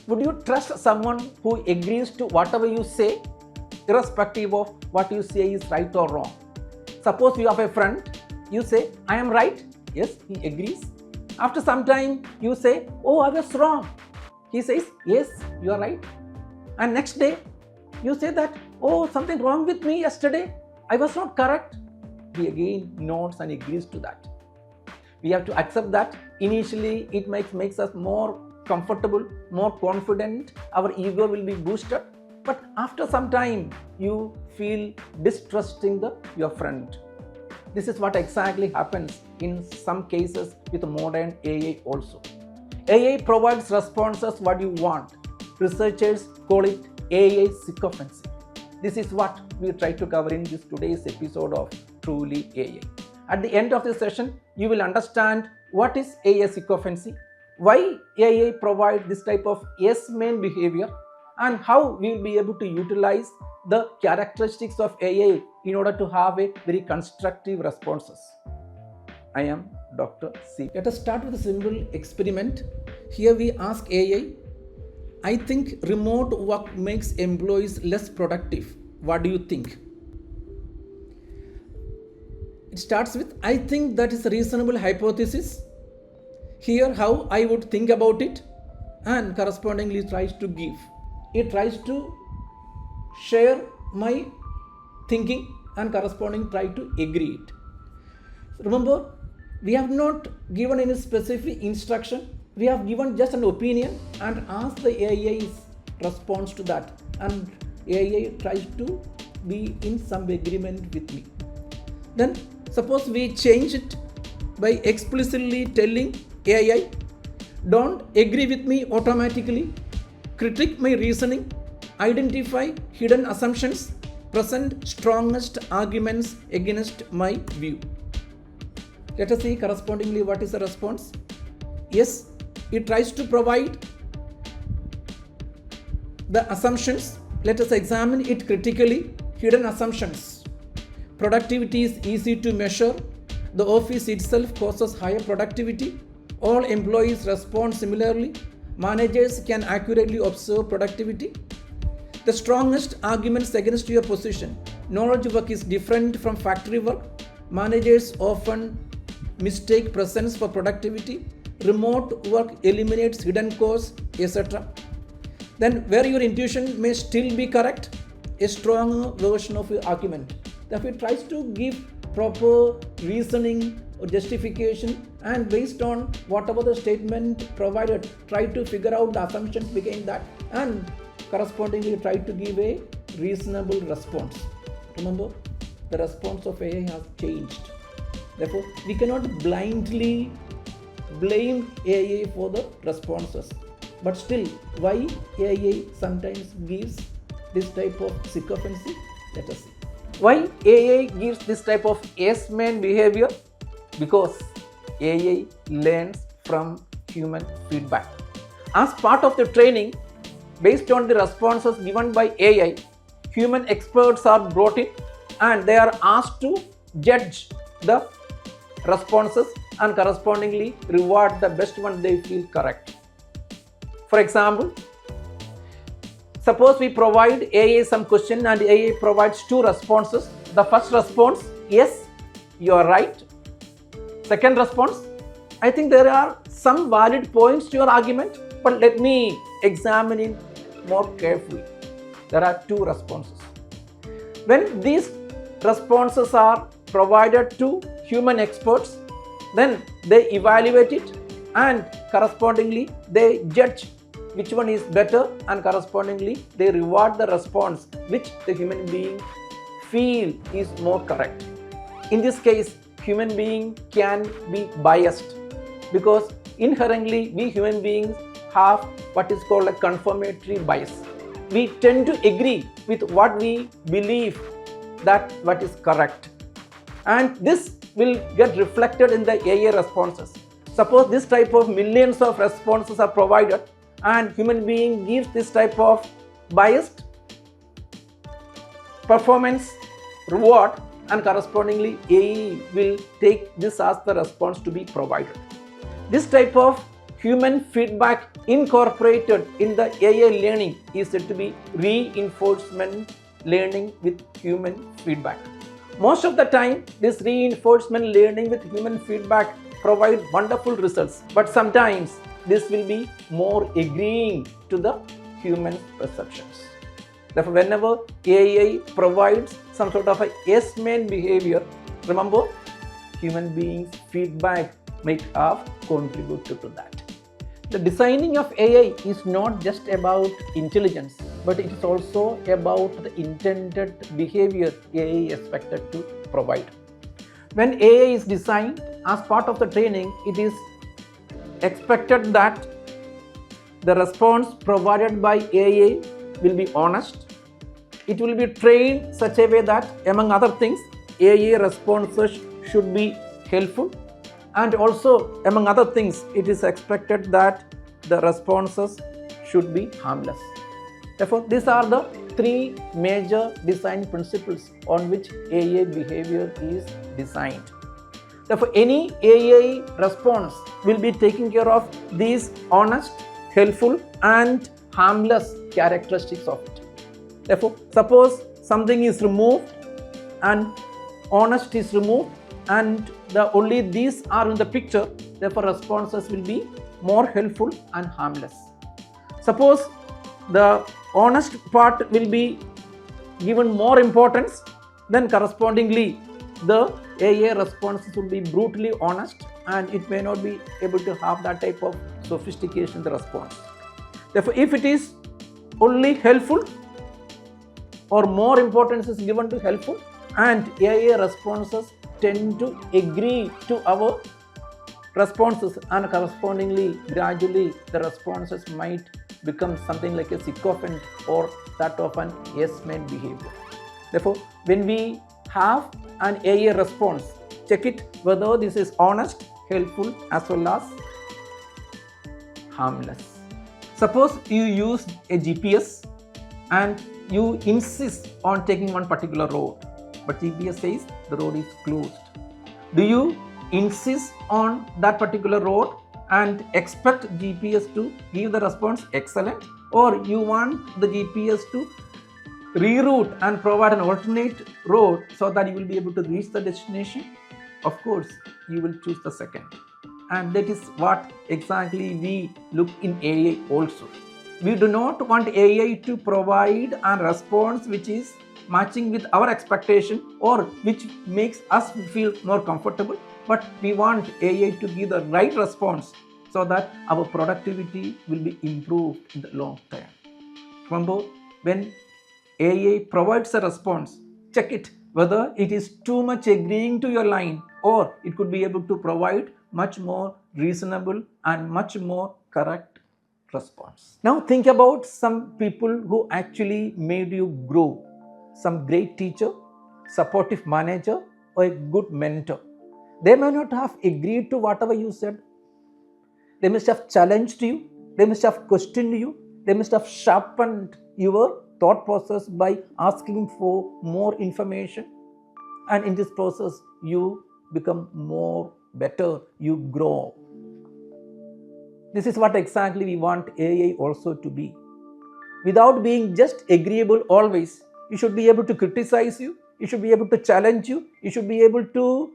Would you trust someone who agrees to whatever you say, irrespective of what you say is right or wrong? Suppose you have a friend, you say, I am right. Yes, he agrees. After some time, you say, oh, I was wrong. He says, yes, you are right. And next day, you say that, oh, something wrong with me yesterday. I was not correct. He again nods and agrees to that. We have to accept that. Initially, it makes us more comfortable, more confident. Our ego will be boosted. But after some time, you feel distrusting your friend. This is what exactly happens in some cases with modern AI also. AI provides responses what you want. Researchers call it AI sycophancy. This is what we try to cover in this today's episode of Truly AI. At the end of this session, you will understand what is AI sycophancy, why AI provides this type of yes-man behavior, and how we will be able to utilize the characteristics of AI in order to have a very constructive responses. I am Dr. C. Let us start with a simple experiment. Here we ask AI, I think remote work makes employees less productive. What do you think? It starts with, I think that is a reasonable hypothesis. Here how I would think about it, and correspondingly tries to give. It tries to share my thinking and corresponding try to agree it. Remember, we have not given any specific instruction. We have given just an opinion and asked the AI's response to that, and AI tries to be in some agreement with me. Then suppose we change it by explicitly telling AI, don't agree with me automatically, critique my reasoning, identify hidden assumptions, present strongest arguments against my view. Let us see correspondingly what is the response. Yes, it tries to provide the assumptions. Let us examine it critically. Hidden assumptions. Productivity is easy to measure. The office itself causes higher productivity. All employees respond similarly. Managers can accurately observe productivity. The strongest arguments against your position. Knowledge work is different from factory work. Managers often mistake presence for productivity. Remote work eliminates hidden costs, etc. Then where your intuition may still be correct, a stronger version of your argument. Therefore, it tries to give proper reasoning or justification, and based on whatever the statement provided, try to figure out the assumptions behind that, and correspondingly try to give a reasonable response. Remember, the response of AI has changed. Therefore, we cannot blindly blame AI for the responses. But still, why AI sometimes gives this type of sycophancy? Let us see. Why AI gives this type of yes-man behavior? Because AI learns from human feedback. As part of the training, based on the responses given by AI, human experts are brought in and they are asked to judge the responses and correspondingly reward the best one they feel correct. For example, suppose we provide AI some question and AI provides two responses. The first response, yes, you are right. Second response, I think there are some valid points to your argument, but let me examine it more carefully. There are two responses. When these responses are provided to human experts, then they evaluate it and correspondingly they judge which one is better, and correspondingly they reward the response which the human being feel is more correct. In this case, human being can be biased because inherently we human beings have what is called a confirmatory bias. We tend to agree with what we believe that what is correct, and this will get reflected in the AI responses. Suppose this type of millions of responses are provided and human being gives this type of biased performance reward, and correspondingly AI will take this as the response to be provided. This type of human feedback incorporated in the AI learning is said to be reinforcement learning with human feedback. Most of the time, this reinforcement learning with human feedback provide wonderful results, but sometimes this will be more agreeing to the human perceptions. Therefore, whenever AI provides some sort of a yes-man behavior, remember, human beings' feedback might have contributed to that. The designing of AI is not just about intelligence, but it is also about the intended behavior AI is expected to provide. When AI is designed as part of the training, it is expected that the response provided by AI will be honest. It will be trained such a way that, among other things, AI responses should be helpful, and also, among other things, it is expected that the responses should be harmless. Therefore, these are the three major design principles on which AI behavior is designed. Therefore, any AI response will be taking care of these honest, helpful, and harmless characteristics of it. Therefore, suppose something is removed and honest is removed, and only these are in the picture, therefore responses will be more helpful and harmless. Suppose the honest part will be given more importance, then correspondingly the AI responses will be brutally honest, and it may not be able to have that type of sophistication in the response. Therefore, if it is only helpful or more importance is given to helpful, and AI responses tend to agree to our responses, and correspondingly gradually the responses might become something like a sycophant or that of an yes-man behavior. Therefore, when we have an AI response, check it whether this is honest, helpful, as well as harmless. Suppose you use a GPS and you insist on taking one particular road, but GPS says the road is closed. Do you insist on that particular road and expect GPS to give the response excellent, or you want the GPS to reroute and provide an alternate road so that you will be able to reach the destination? Of course, you will choose the second. And that is what exactly we look in AI also. We do not want AI to provide a response which is matching with our expectation or which makes us feel more comfortable, but we want AI to give the right response so that our productivity will be improved in the long term. Remember, when AI provides a response, check it whether it is too much agreeing to your line, or it could be able to provide much more reasonable and much more correct response. Now think about some people who actually made you grow. Some great teacher, supportive manager, or a good mentor. They may not have agreed to whatever you said. They must have challenged you. They must have questioned you. They must have sharpened your thought process by asking for more information. And in this process, you become more better. You grow. This is what exactly we want AI also to be. Without being just agreeable always, you should be able to criticize you. You should be able to challenge you. You should be able to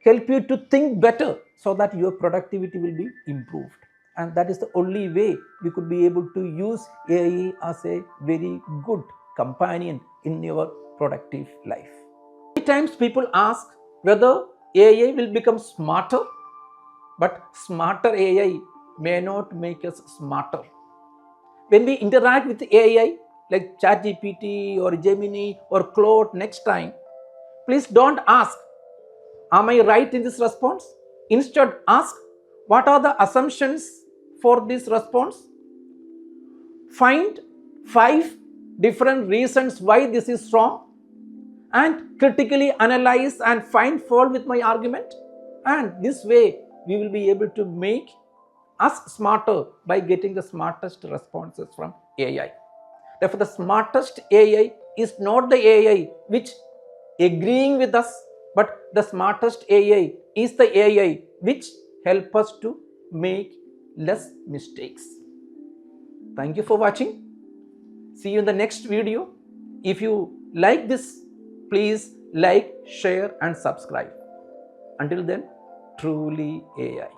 help you to think better so that your productivity will be improved. And that is the only way we could be able to use AI as a very good companion in your productive life. Many times people ask whether AI will become smarter, but smarter AI may not make us smarter. When we interact with AI like ChatGPT or Gemini or Claude next time, please don't ask, am I right in this response? Instead, ask, what are the assumptions for this response? Find 5 different reasons why this is wrong, and critically analyze and find fault with my argument. And this way, we will be able to make us smarter by getting the smartest responses from AI. Therefore, the smartest AI is not the AI which agreeing with us, but the smartest AI is the AI which help us to make less mistakes. Thank you for watching. See you in the next video. If you like this, please like, share and subscribe. Until then, truly AI.